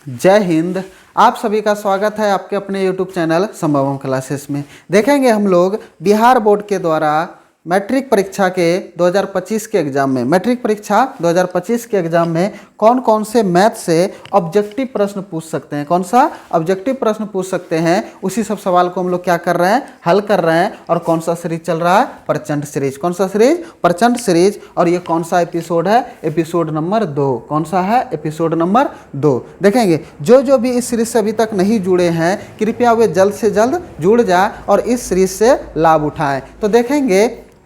जय हिंद। आप सभी का स्वागत है आपके अपने YouTube चैनल संभवम क्लासेस में। देखेंगे हम लोग बिहार बोर्ड के द्वारा मैट्रिक परीक्षा के 2025 के एग्ज़ाम में कौन कौन से मैथ से ऑब्जेक्टिव प्रश्न पूछ सकते हैं, कौन सा ऑब्जेक्टिव प्रश्न पूछ सकते हैं, उसी सब सवाल को हम लोग क्या कर रहे हैं, हल कर रहे हैं। और कौन सा सीरीज चल रहा है, प्रचंड सीरीज। कौन सा सीरीज, प्रचंड सीरीज। और ये कौन सा एपिसोड है, एपिसोड नंबर 2। कौन सा है, एपिसोड नंबर 2। देखेंगे जो भी इस सीरीज से अभी तक नहीं जुड़े हैं, कृपया वे जल्द से जल्द जुड़ जाए और इस सीरीज से लाभ उठाएं। तो देखेंगे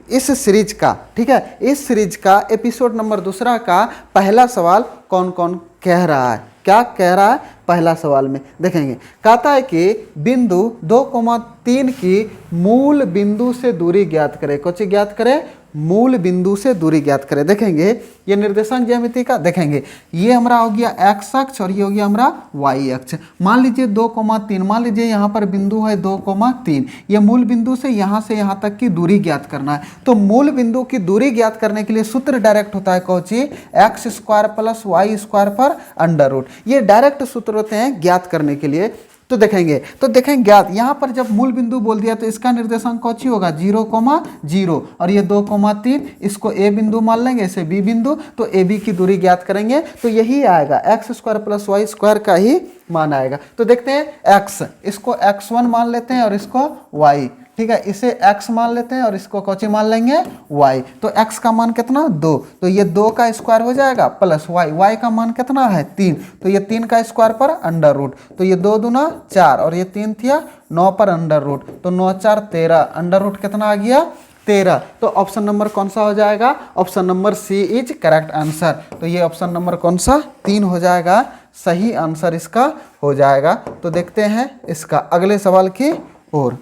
इस सीरीज का, ठीक है, इस सीरीज का एपिसोड नंबर 2 का पहला सवाल कौन कौन कह रहा है, क्या कह रहा है पहला सवाल में। देखेंगे कहता है कि बिंदु 2,3 की मूल बिंदु से दूरी ज्ञात करें। कुछ ज्ञात करें, मूल बिंदु से दूरी ज्ञात करें। देखेंगे ये निर्देशांक ज्यामिति का, देखेंगे ये हमारा हो गया एक्स अक्ष और ये हो गया हमारा वाई अक्ष। मान लीजिए 2,3, मान लीजिए यहाँ पर बिंदु है 2,3, ये मूल बिंदु से यहाँ तक की दूरी ज्ञात करना है। तो मूल बिंदु की दूरी ज्ञात करने के लिए सूत्र डायरेक्ट होता है कौची, x² + y² पर अंडर रूट। ये डायरेक्ट सूत्र होते हैं ज्ञात करने के लिए। तो देखेंगे ज्ञात, यहाँ पर जब मूल बिंदु बोल दिया तो इसका निर्देशांक कौची होगा 0,0 और ये 2,3, इसको a बिंदु मान लेंगे, इसे b बिंदु। तो ab की दूरी ज्ञात करेंगे तो यही आएगा x² + y² का ही मान आएगा। तो देखते हैं x, इसको x1 मान लेते हैं और इसको y, ठीक है, इसे x मान लेते हैं और इसको कौची मान लेंगे y। तो x का मान कितना 2, तो ये 2 का स्क्वायर हो जाएगा प्लस y का मान कितना है 3, तो ये 3 का स्क्वायर पर अंडर रूट। तो ये 2 दूना 4 और ये 3 थिया 9 पर अंडर रूट, तो 9 4 13, अंडर रूट कितना आ गया 13। तो ऑप्शन नंबर कौन सा हो जाएगा, option number C is correct answer. तो ये ऑप्शन नंबर कौन सा 3 हो जाएगा, सही आंसर इसका हो जाएगा। तो देखते हैं इसका अगले सवाल की ओर।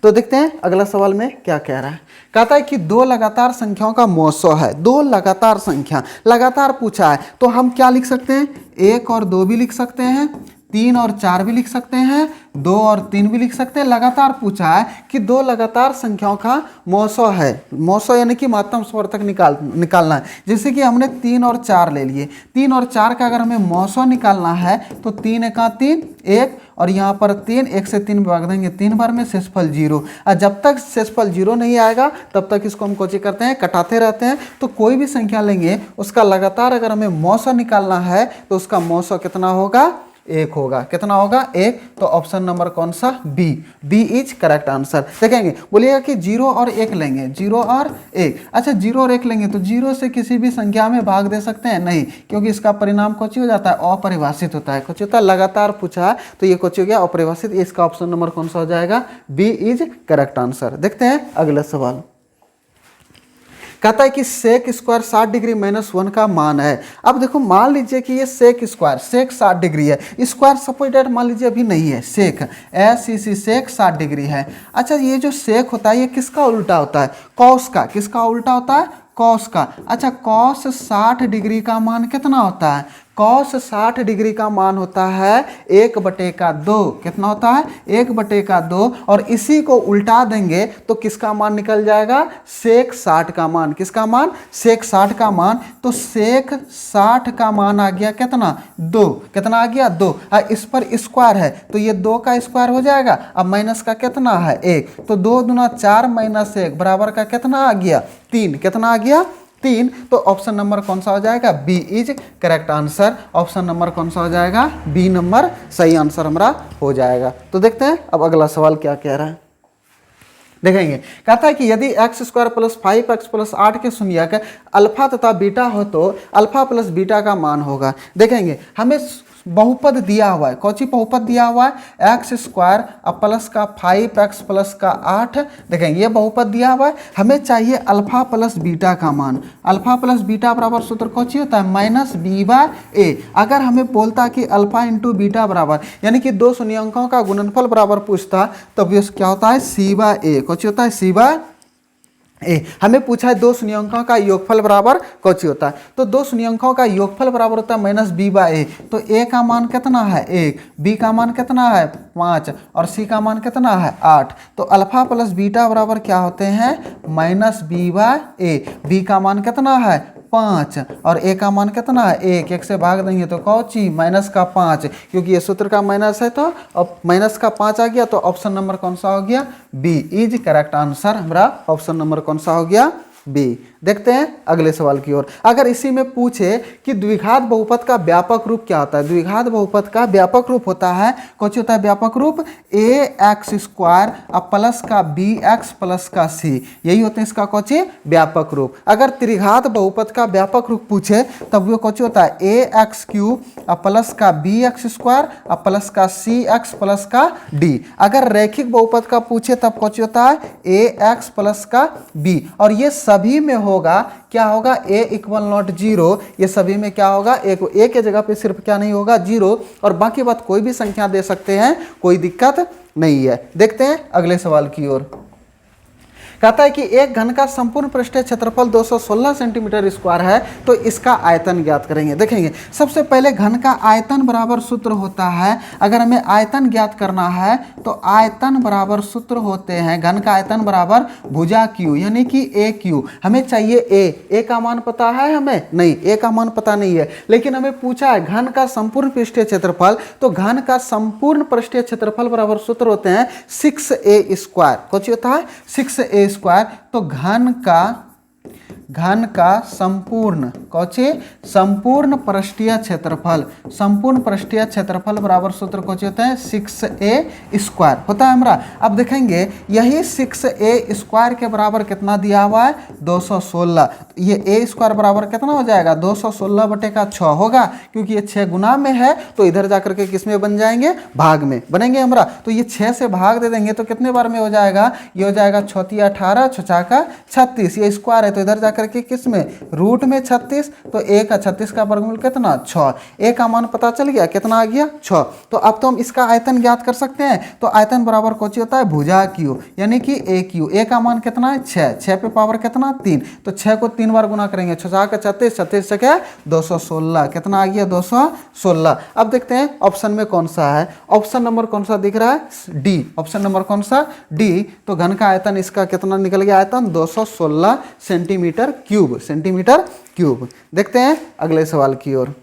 तो देखते हैं अगला सवाल में क्या कह रहा है। कहता है कि 2 लगातार संख्याओं का मौसो है। 2 लगातार संख्या लगातार पूछा है तो हम क्या लिख सकते हैं, 1 और 2 भी लिख सकते हैं, 3 और 4 भी लिख सकते हैं, 2 और 3 भी लिख सकते हैं। लगातार पूछा है कि 2 लगातार संख्याओं का मौसो है। मौसो यानी कि महत्तम स्वर्धक निकालना है। जैसे कि हमने 3 और 4 ले लिए, 3 और 4 का अगर हमें मौसो निकालना है तो 3 एका 3 1 और यहाँ पर 3, 1 से 3 भाग देंगे 3 बार में, शेषफल 0। और जब तक शेषफल 0 नहीं आएगा तब तक इसको हम कोची करते हैं, कटाते रहते हैं। तो कोई भी संख्या लेंगे उसका लगातार अगर हमें मौसो निकालना है तो उसका मौसो कितना होगा, 1 होगा। कितना होगा 1। तो ऑप्शन नंबर कौन सा, बी इज करेक्ट आंसर। देखेंगे बोलिएगा कि 0 और 1 लेंगे, 0 और 1। अच्छा 0 और 1 लेंगे तो 0 से किसी भी संख्या में भाग दे सकते हैं, नहीं, क्योंकि इसका परिणाम कुछ हो जाता है, अपरिभाषित होता है। कुछ होता है, लगातार पूछा तो ये कुछ हो गया अपरिभाषित। इसका ऑप्शन नंबर कौन सा हो जाएगा, बी इज करेक्ट आंसर। देखते हैं अगला सवाल। कहता है कि सेक स्क्वायर 60 डिग्री -1 का मान है। अब देखो मान लीजिए कि ये सेक 60 डिग्री है, स्क्वायर सपोजिटेड मान लीजिए अभी नहीं है, सेक SEC सेक 60 डिग्री है। अच्छा ये जो सेक होता है ये किसका उल्टा होता है, कॉस का। किसका उल्टा होता है, कॉस का। अच्छा कॉस 60 डिग्री का मान कितना होता है, कॉस 60 डिग्री का मान होता है 1/2। कितना होता है, 1/2। और इसी को उल्टा देंगे तो किसका मान निकल जाएगा, सेक 60 का मान। किसका मान, सेक 60 का मान। तो सेक 60 का मान आ गया कितना, 2। कितना आ गया 2। इस पर स्क्वायर है तो ये 2 का स्क्वायर हो जाएगा। अब माइनस का कितना है 1, तो 2 दूना 4 - 1 बराबर का कितना आ गया 3। कितना आ गया 3। तो ऑप्शन नंबर कौन सा हो जाएगा, B is correct answer. Option number कौन सा हो जाएगा, बी नंबर सही आंसर हमारा हो जाएगा। तो देखते हैं अब अगला सवाल क्या कह रहा है। देखेंगे कहता है कि यदि x² + 5x + 8 के शून्यक अल्फा तथा बीटा हो तो अल्फा + बीटा का मान होगा। देखेंगे हमें बहुपद दिया हुआ है, कौची बहुपद दिया हुआ है, x² प्लस का 5x प्लस का 8। देखेंगे ये बहुपद दिया हुआ है, हमें चाहिए अल्फा प्लस बीटा का मान। अल्फा प्लस बीटा बराबर सूत्र कौची होता है, -b/a। अगर हमें बोलता कि अल्फा इंटू बीटा बराबर, यानी कि 2 शून्यंकों का गुणनफल बराबर पूछता, तब ये क्या होता है c/a। कौची होता है c/a। हमें पूछा है 2 शून्यंकों का योगफल बराबर कौची होता है, तो 2 शून्यंकों का योगफल बराबर होता है -b/a। तो a का मान कितना है 1, b का मान कितना है 5 और c का मान कितना है 8। तो अल्फा प्लस बीटा बराबर क्या होते हैं, -b/a। b का मान कितना है 5 और ए का मान कितना है 1, 1 से भाग देंगे तो कौची माइनस का 5, क्योंकि ये सूत्र का माइनस है तो अब माइनस का 5 आ गया, तो ऑप्शन नंबर कौन सा हो गया बी इज करेक्ट आंसर। हमारा ऑप्शन नंबर कौन सा हो गया बी। देखते हैं अगले सवाल की ओर। अगर इसी में पूछे कि द्विघात बहुपद का व्यापक रूप क्या होता है, द्विघात बहुपद का व्यापक रूप होता है कौन होता है व्यापक रूप ए एक्स स्क्वायर अब प्लस का बी एक्स प्लस का सी, यही होते हैं इसका कौची व्यापक रूप। अगर त्रिघात बहुपद का व्यापक रूप पूछे तब वो कौची होता है ए एक्स क्यूब अब प्लस का बी एक्स स्क्वायर अब प्लस का सी एक्स प्लस का डी। अगर रैखिक बहुपद का पूछे तब कौची होता है ए एक्स प्लस का बी, और ये सभी में होगा क्या होगा a इक्वल नॉट 0, ये सभी में क्या होगा ए के जगह पे सिर्फ क्या नहीं होगा 0, और बाकी बात कोई भी संख्या दे सकते हैं, कोई दिक्कत नहीं है। देखते हैं अगले सवाल की ओर। कहता है कि एक घन का संपूर्ण पृष्ठीय क्षेत्रफल 216 सेंटीमीटर स्क्वायर है, तो इसका आयतन ज्ञात करेंगे। देखेंगे सबसे पहले घन का आयतन बराबर सूत्र होता है, अगर हमें आयतन ज्ञात करना है तो आयतन बराबर सूत्र होते हैं घन का आयतन बराबर भुजा क्यू यानी कि ए क्यू। हमें चाहिए ए का मान पता है हमें नहीं, ए का मान पता नहीं है, लेकिन हमें पूछा है घन का संपूर्ण पृष्ठीय क्षेत्रफल, तो घन का संपूर्ण पृष्ठीय क्षेत्रफल बराबर सूत्र होते हैं 6a स्क्वायर। कुछ होता है 6a स्क्वायर, तो घन का संपूर्ण कौचे संपूर्ण पृष्ठीय क्षेत्रफल, संपूर्ण पृष्ठीय क्षेत्रफल बराबर सूत्र कौचे होता है 6a स्क्वायर होता है हमारा। अब देखेंगे यही 6a स्क्वायर के बराबर कितना दिया हुआ है 216, ये a स्क्वायर बराबर कितना हो जाएगा 216 बटे का 6 होगा, क्योंकि ये 6 गुना में है तो इधर जाकर के किस में बन जाएंगे भाग में बनेंगे हमारा। तो ये 6 से भाग दे देंगे तो कितने बार में हो जाएगा, ये हो जाएगा 6 18 6 का 36, ये स्क्वायर है तो इधर जाकर के किस में रूट में 36, तो a का 36 का वर्गमूल कितना 6, a का मान पता चल गया कितना आ गया 6। तो अब तो हम इसका आयतन ज्ञात कर सकते हैं, तो आयतन बराबर कौची होता है भुजा क्यू यानी कि a क्यू, a का मान कितना है 6, 6 पे पावर कितना 3, तो 6 को 3 बार गुना करेंगे 6 का 36, 36 से क्या 216, कितना आ गया 216। अब देखते हैं ऑप्शन में कौन सा है, ऑप्शन नंबर कौन सा दिख रहा है डी, ऑप्शन नंबर कौन सा डी। तो घन का आयतन इसका कितना निकल गया आयतन 216 सेंटीमीटर क्यूब। देखते हैं अगले सवाल की ओर।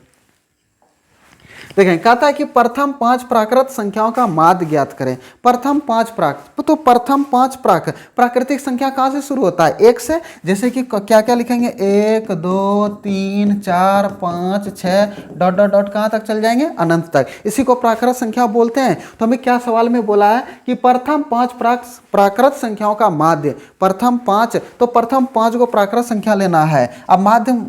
देखें कहता है कि प्रथम 5 प्राकृत संख्याओं का माध्य ज्ञात करें। प्रथम 5 तो प्रथम 5 प्राकृतिक संख्या कहाँ से शुरू होता है 1 से, जैसे कि क्या क्या लिखेंगे 1 2 3 4 5 6 डॉट डॉट डॉट कहाँ तक चल जाएंगे अनंत तक, इसी को प्राकृत संख्या बोलते हैं। तो हमें क्या सवाल में बोला है कि प्रथम 5 प्राकृत संख्याओं का माध्य, प्रथम 5 तो प्रथम 5 को प्राकृत संख्या लेना है। अब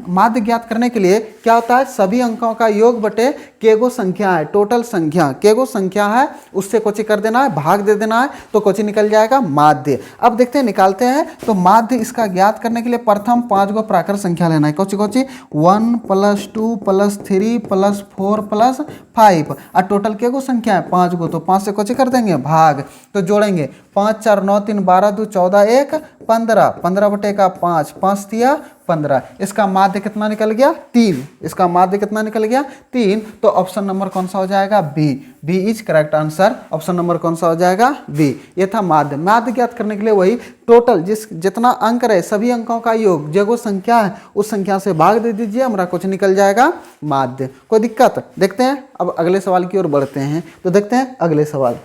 माध्य ज्ञात करने के लिए क्या होता है सभी अंकों का योग बटे केगो संख्या है, टोटल संख्या केगो संख्या है उससे कोची कर देना है भाग दे देना है, तो कोची निकल जाएगा माध्य। अब देखते हैं निकालते हैं, तो माध्य इसका ज्ञात करने के लिए प्रथम 5 को प्राकृत संख्या लेना है। कोची 1 + 2 + 3 + 4 + 5 और टोटल केगो संख्या है 5 गो, तो 5 से कोची कर देंगे भाग, तो जोड़ेंगे 5 4 9 3 12 2 14 1 15, 15 बटे का 5, 5 दिया 15, इसका माध्य कितना निकल गया 3, इसका माध्य कितना निकल गया 3। तो ऑप्शन नंबर कौन सा हो जाएगा B, B is correct answer. Option number कौन सा हो जाएगा बी, ये था माध्य। माध्य ज्ञात करने के लिए वही टोटल जितना अंक रहे सभी अंकों का योग जो संख्या है उस संख्या से भाग दे दीजिए, हमारा कुछ निकल जाएगा माध्य। कोई दिक्कत। देखते हैं अब अगले सवाल की ओर बढ़ते हैं, तो देखते हैं अगले सवाल।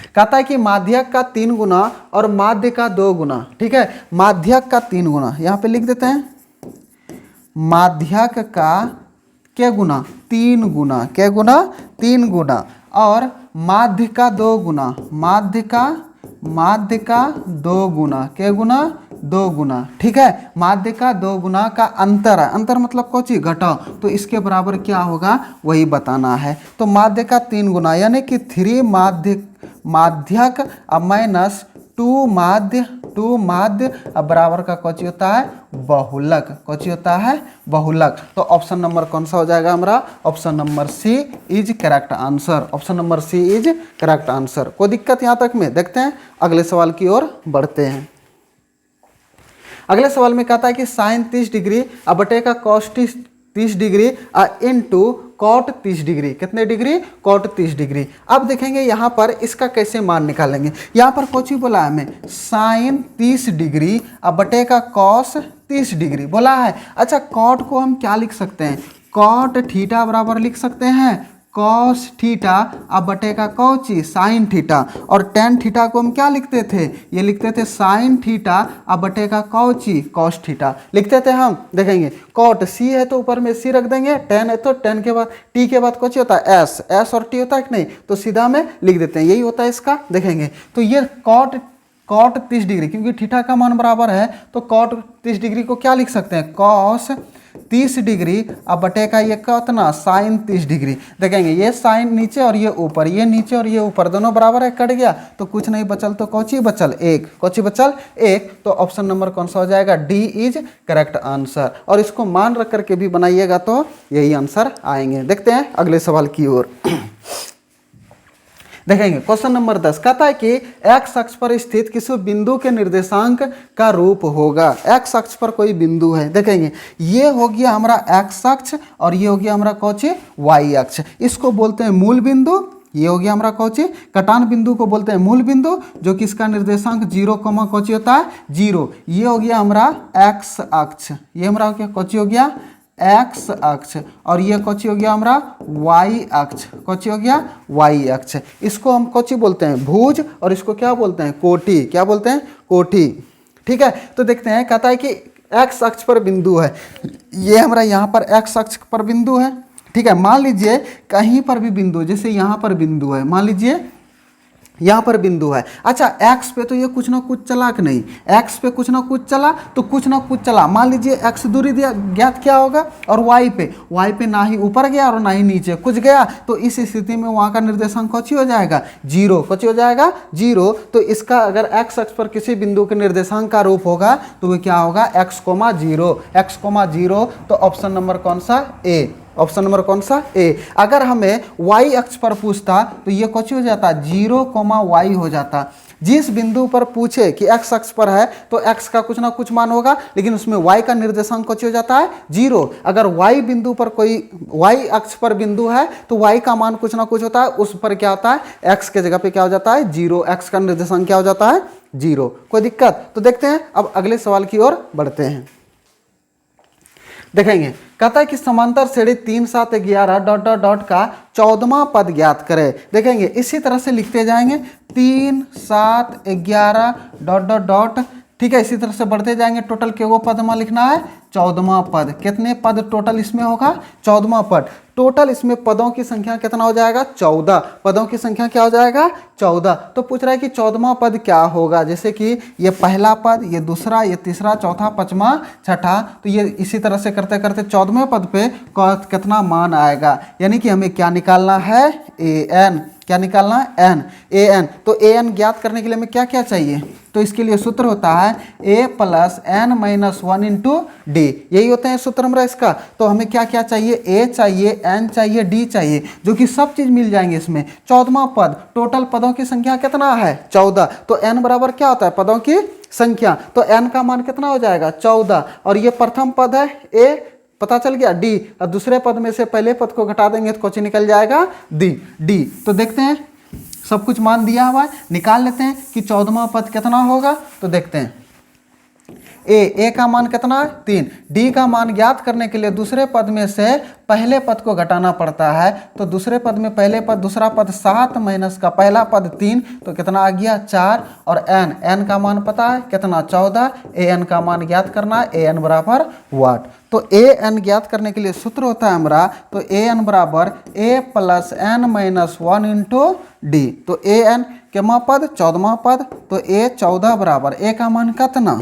कहता है कि माध्यक का 3 गुना और माध्य का 2 गुना, ठीक है माध्यक का 3 गुना यहाँ पे लिख देते हैं, माध्यक का क्या गुना 3 गुना, क्या गुना 3 गुना, और माध्य का 2 गुना, माध्य का 2 गुना, क्या गुना 2 गुना, ठीक है माध्य का 2 गुना का अंतर है, अंतर मतलब कौन सी घटाओ, तो इसके बराबर क्या होगा वही बताना है। तो माध्य का 3 गुना यानी कि 3 माध्यक माइनस 2 माध्य अब बराबर का कौची होता है बहुलक, कौची होता है बहुलक। तो ऑप्शन नंबर कौन सा हो जाएगा हमारा, option number C is correct answer, option number C is correct answer. कोई दिक्कत यहाँ तक में। देखते हैं अगले सवाल की ओर बढ़ते हैं। अगले सवाल में कहता है कि sin 30 डिग्री अब बटे का cos 30 degree into cot 30 degree. कितने डिग्री? Cot 30 degree. अब देखेंगे यहाँ पर इसका कैसे मान निकालेंगे। यहाँ पर कुछ ही बोला है हमें साइन 30 डिग्री अब बटे का कॉस 30 डिग्री बोला है। अच्छा कॉट को हम क्या लिख सकते हैं? कॉट थीटा बराबर लिख सकते हैं कॉस थीटा अब बटे का कौची साइन थीटा। और टेन थीटा को हम क्या लिखते थे? ये लिखते थे साइन थीटा अब बटे का कौची कॉस थीटा लिखते थे हम। देखेंगे कॉट सी है तो ऊपर में सी रख देंगे, टेन है तो टेन के बाद टी के बाद कौची होता है एस, एस और टी होता है कि नहीं, तो सीधा में लिख देते हैं, यही होता है इसका। देखेंगे तो ये कॉट 30 डिग्री, क्योंकि थीटा का मान बराबर है तो कॉट 30 डिग्री को क्या लिख सकते हैं? कॉस 30 डिग्री अब बटे का ये कितना साइन 30 डिग्री। देखेंगे ये साइन नीचे और ये ऊपर, ये नीचे और ये ऊपर दोनों बराबर है, कट गया तो कुछ नहीं बचल, तो कौची बचल एक, कौची बचल एक। तो ऑप्शन नंबर कौन सा हो जाएगा? D is correct answer. और इसको मान रख करके भी बनाइएगा तो यही आंसर आएंगे। देखते हैं अगले सवाल की ओर। देखेंगे क्वेश्चन नंबर 10 कहता है कि एक्स अक्ष पर स्थित किसी बिंदु के निर्देशांक का रूप होगा। एक्स अक्ष पर कोई बिंदु है, देखेंगे ये हो गया हमारा एक्स अक्ष और ये हो गया हमारा कौची वाई अक्ष। इसको बोलते हैं मूल बिंदु। ये हो गया हमारा कौची कटान बिंदु को बोलते हैं मूल बिंदु, जो कि इसका निर्देशांक 0, कौची होता है 0। ये हो गया हमारा एक्स अक्ष, ये हमारा क्या कौची हो गया एक्स अक्ष, और ये कौची हो गया हमारा वाई अक्ष, कौची हो गया वाई अक्ष। इसको हम कौची बोलते हैं भुज, और इसको क्या बोलते हैं कोटि। क्या बोलते हैं? कोटि। ठीक है, तो देखते हैं कहता है कि एक्स अक्ष पर बिंदु है, ये हमारा यहाँ पर एक्स अक्ष पर बिंदु है। ठीक है, मान लीजिए कहीं पर भी बिंदु, जैसे यहाँ पर बिंदु है, मान लीजिए यहाँ पर बिंदु है। अच्छा एक्स पे तो ये कुछ ना कुछ चला कि नहीं, एक्स पे कुछ ना कुछ चला तो कुछ ना कुछ चला। मान लीजिए एक्स दूरी दिया ज्ञात क्या होगा, और वाई पे ना ही ऊपर गया और ना ही नीचे कुछ गया, तो इस स्थिति में वहाँ का निर्देशांक कौची हो जाएगा 0, कौची हो जाएगा 0। तो इसका अगर एक्स अक्ष पर किसी बिंदु के निर्देशांक का रूप होगा तो वो क्या होगा x,0, x,0। तो ऑप्शन नंबर कौन सा? ए। ऑप्शन नंबर कौन सा? ए। अगर हमें y अक्ष पर पूछता तो ये कौची हो जाता 0,y हो जाता। जिस बिंदु पर पूछे कि x अक्ष पर है तो x का कुछ ना कुछ मान होगा, लेकिन उसमें y का निर्देशांक कौची हो जाता है 0। अगर y बिंदु पर कोई y अक्ष पर बिंदु है तो y का मान कुछ ना कुछ होता है, उस पर क्या होता है x के जगह पे क्या हो जाता है 0, x का निर्देशांक क्या हो जाता है 0। कोई दिक्कत? तो देखते हैं अब अगले सवाल की ओर बढ़ते हैं। देखेंगे कहता है कि समांतर श्रेणी 3, 7, 11 डॉट डॉट डॉट का 14वां पद ज्ञात करें। देखेंगे इसी तरह से लिखते जाएंगे 3, 7, 11 डॉट डॉट डॉट। ठीक है, इसी तरह से बढ़ते जाएंगे। टोटल के वो पद में लिखना है 14वां पद। कितने पद टोटल इसमें होगा? 14वां पद। टोटल इसमें पदों की संख्या कितना हो जाएगा? 14। पदों की संख्या क्या हो जाएगा? 14। तो पूछ रहा है कि 14वां पद क्या होगा, जैसे कि ये पहला पद, ये दूसरा, ये तीसरा, चौथा, पांचवा, छठा। तो ये इसी तरह से करते करते 14वें पद पे कितना मान आएगा, यानी कि हमें क्या निकालना है an। क्या निकालना है? n, an। तो an ज्ञात करने के लिए हमें क्या क्या चाहिए? तो इसके लिए सूत्र होता है a plus n minus 1 into D. यही होते हैं सूत्र हमारा इसका। तो हमें क्या क्या चाहिए? a चाहिए, n चाहिए, d चाहिए, जो कि सब चीज मिल जाएंगे इसमें। 14वां पद, टोटल पदों की संख्या कितना है 14। तो n बराबर क्या होता है पदों की संख्या, तो n का मान कितना हो जाएगा 14। और ये प्रथम पद है a, पता चल गया डी, और दूसरे पद में से पहले पद को घटा देंगे तो कौन निकल जाएगा डी। तो देखते हैं सब कुछ मान दिया हुआ है, निकाल लेते हैं कि 14वां पद कितना होगा। तो देखते हैं ए का मान कितना है 3। डी का मान ज्ञात करने के लिए दूसरे पद में से पहले पद को घटाना पड़ता है। तो दूसरे पद में पहले पद, दूसरा पद 7 माइनस का पहला पद 3, तो कितना आ गया 4। और n का मान पता है कितना 14। an का मान ज्ञात करना है, an बराबर वाट। तो an ज्ञात करने के लिए सूत्र होता है हमारा, तो an बराबर a plus n minus 1 into D. तो an केमा पद 14वां पद, तो a 14 बराबर a का मान कितना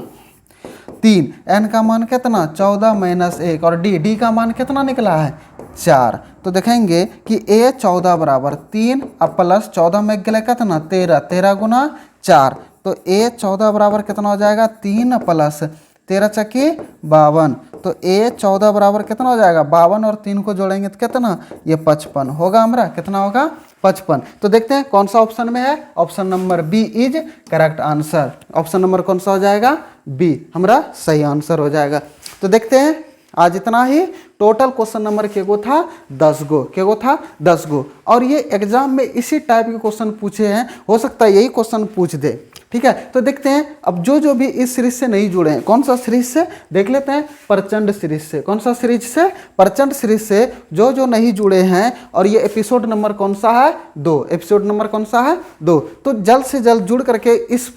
3, n का मान कितना 14 माइनस 1, और d का मान कितना निकला है 4। तो देखेंगे कि a 14 बराबर 3 अब प्लस 14 में गले कितना 13, 13 गुना 4। तो a 14 बराबर कितना हो जाएगा 3 प्लस 13 चक्की 52। तो a 14 बराबर कितना हो जाएगा 52, और 3 को जोड़ेंगे तो कितना ये 55 होगा हमारा, कितना होगा 55। तो देखते हैं कौन सा ऑप्शन में है। Option number B is correct answer. Option number कौन सा हो जाएगा? बी हमारा सही आंसर हो जाएगा। तो देखते हैं आज इतना ही। टोटल क्वेश्चन नंबर के गो था 10 गो, के गो था 10 गो। और ये एग्जाम में इसी टाइप के क्वेश्चन पूछे हैं, हो सकता है यही क्वेश्चन पूछ दे, ठीक है। तो देखते हैं अब जो भी इस सीरीज से नहीं जुड़े हैं, कौन सा सीरीज से देख लेते हैं, प्रचंड सीरीज से। कौन सा सीरीज से? प्रचंड सीरीज से जो नहीं जुड़े हैं। और ये एपिसोड नंबर कौन सा है? 2। एपिसोड नंबर कौन सा है? 2। तो जल्द से जल्द जुड़ करके इस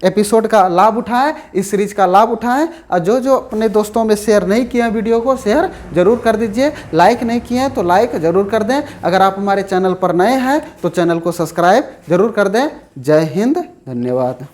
एपिसोड का लाभ उठाएं, इस सीरीज का लाभ उठाएं। और जो अपने दोस्तों में शेयर नहीं किए हैं वीडियो को, शेयर जरूर कर दीजिए। लाइक नहीं किए हैं तो लाइक जरूर कर दें। अगर आप हमारे चैनल पर नए हैं तो चैनल को सब्सक्राइब जरूर कर दें। जय हिंद, धन्यवाद।